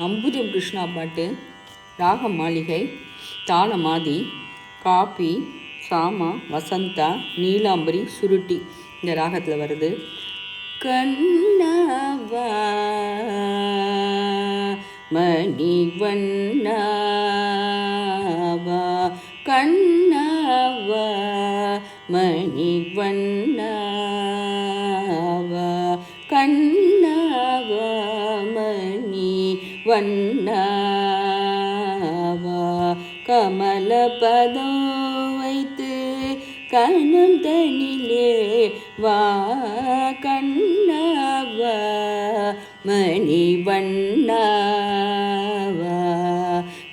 அம்புஜம் கிருஷ்ணா பாட்டு. ராகம் மாளிகை, தாளமாதி, காப்பி, சாமா, வசந்தா, நீலாம்பரி, சுருட்டி இந்த ராகத்தில் வருது. கண்ணாவா மணிவண்ணாவா, கண்ணாவா மணிவண்ணாவா, கண்ணாவா மணிவண்ணாவா, கமலபதம் வைத்து கனம் தனிலே வா, கண்ணாவா மணிவண்ணாவா,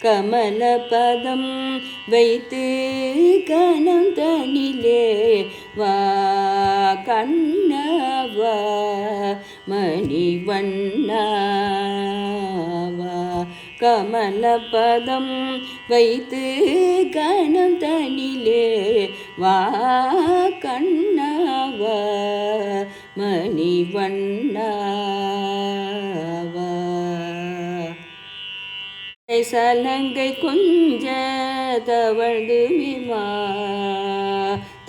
கமலபதம் வைத்து கனம் தனிலே வா, கண்ணாவா மணிவண்ணாவா, கமலபதம் வைத்து கணம் தனிலே வா, கண்ணாவா மணிவண்ணாவா, சலங்கை கொஞ்ச தவழ்ந்து மிமா,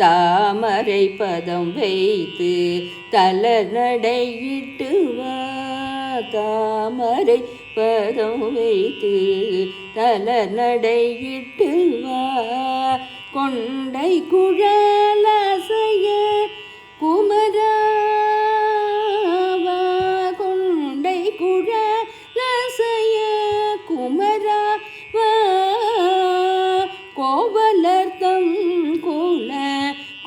தாமரை பதம் வைத்து தளர் நடையிட்டு வா, தாமரை பதம் வைத்து தளர் நடையிட்டு வா, கொண்டை குழலசைய குமராவா, கொண்டை குழலசைய குமராவா, கோவலர்த்தம் குல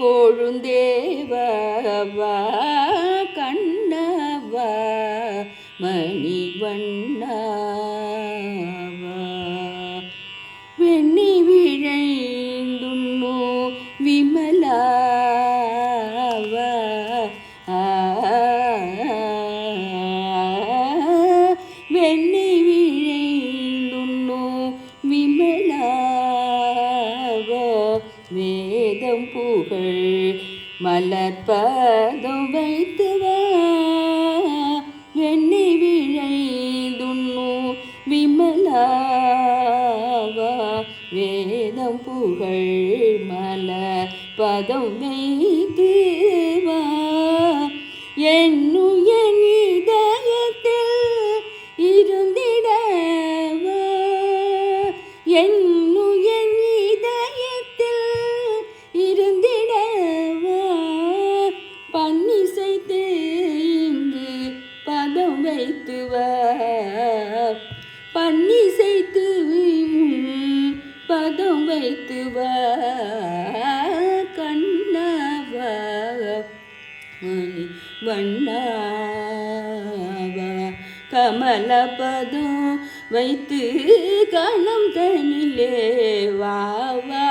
கொழுந்தேவா, கண்ணாவா மணிவண்ணாவா, வெண்ணி விழைந்துண்ணோ விமலாவா, வெண்ணி விழைந்துண்ணோ விமலாவா, வேதம் புகழ் மலர்பதம் வைத்து வா, வெண்ணி விழைந்துண்ணோ விமலாவா, வேதம் புகழ் மலர்பதம் வைத்து வா, என்னுய இதயத்தில் இருந்திடவா, என்னுய இதயத்தில் இருந்திடவா, பன்னிசைத்து இங்கு பதம் வைத்து வா, பன்னிசைத்து பதம் வைத்து வா, கண்ணாவா மணிவண்ணாவா, கமலபதம் வைத்து கணம் தனிலே வா, வா,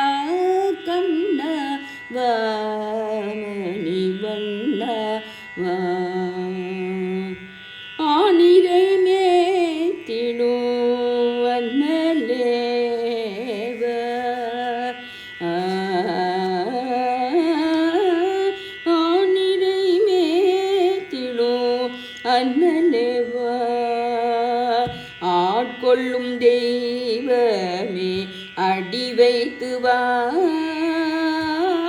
கண்ணாவா மணிவண்ணாவா, ஆனிரை மேத்திடும் அண்ணலேவ, ஆனிரை மேத்திடும் அண்ணலேவா, ஆட்கொள்ளும் தெய்வமே அடி வைத்து வா,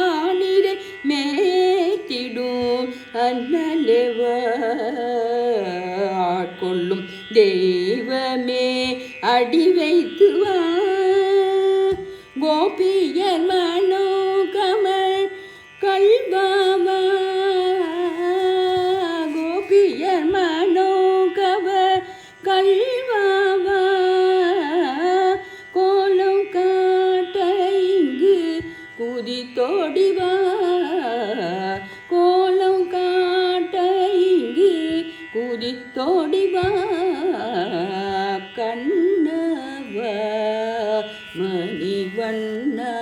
ஆனிரை மேத்திடும் அண்ணலேவா, ஆட்கொள்ளும் தெய்வமே அடி வைத்து வா, கோபியர் மனோ கமல் கல்வாவா, கோபியர் மனோ கவர் கல்வாவா, கோலம் காட்ட இங்கு குதித்தோடிவா, கோலம் காட்ட இங்கு குதித்தோடிவா, கண்ணாவா மணிவண்ணாவா,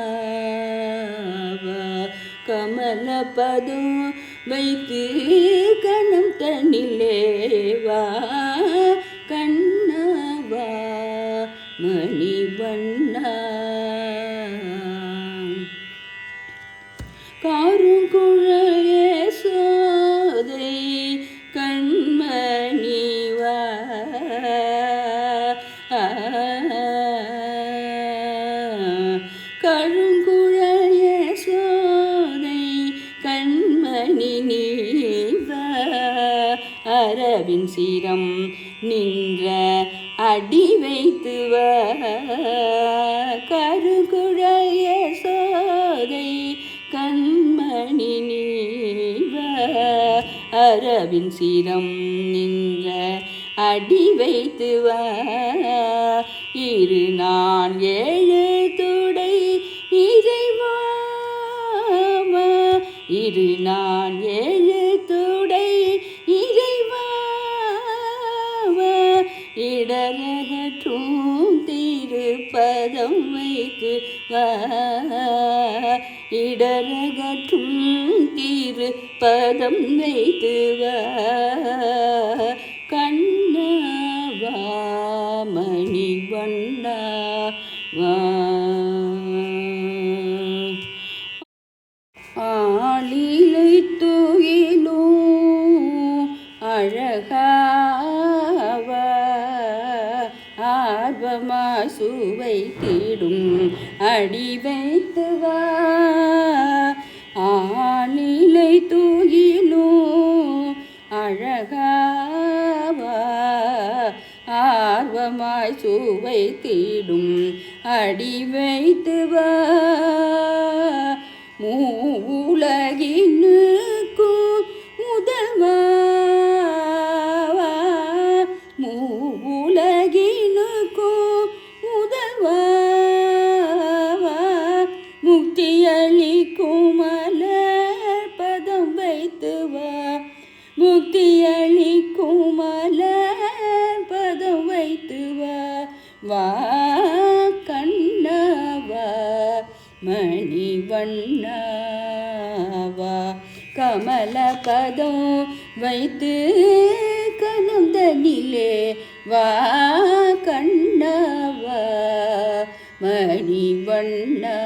கமலபதம் வைத்து கணம் தனிலே வா, கண்ணாவா மணிவண்ணா, காருங்குழலே சோதை கண்மணிவா, அடி வைத்து கருங்குழல் யசோதை கண்மணி நீவ அரவின் சிரம் நின்ற அடி வைத்து இரு நான் ஏழு துடை இறைவாம இரு நான் ஏழு துடை இறைவாம இடரகற்றும் திருப்பதம் வைத்து இடரகற்றும் திருப்பதம் வைத்து கண்ணவா மணி வண்ணவா ஆளிலை துயிலும் அழகாவா ஆர்வமாய் சுவை தீடும் அடி வைத்து ஆளிலை துயிலும் அழகாவா ஆர்வமாய் சுவை தீடும் அடி வைத்து மூவுலகினுக்கும் முதல்வா மூவுலகினுக்கும் முதல்வா முக்தியளிக்கும் மலர் பதம் வைத்து முக்தியளிக்கும் மலர் பதம் வைத்து வா கண்ணவா மணி வண்ணவா கமல பதம் வைத்து கனம் தனிலே வா கண்ணவா மணி வண்ணவா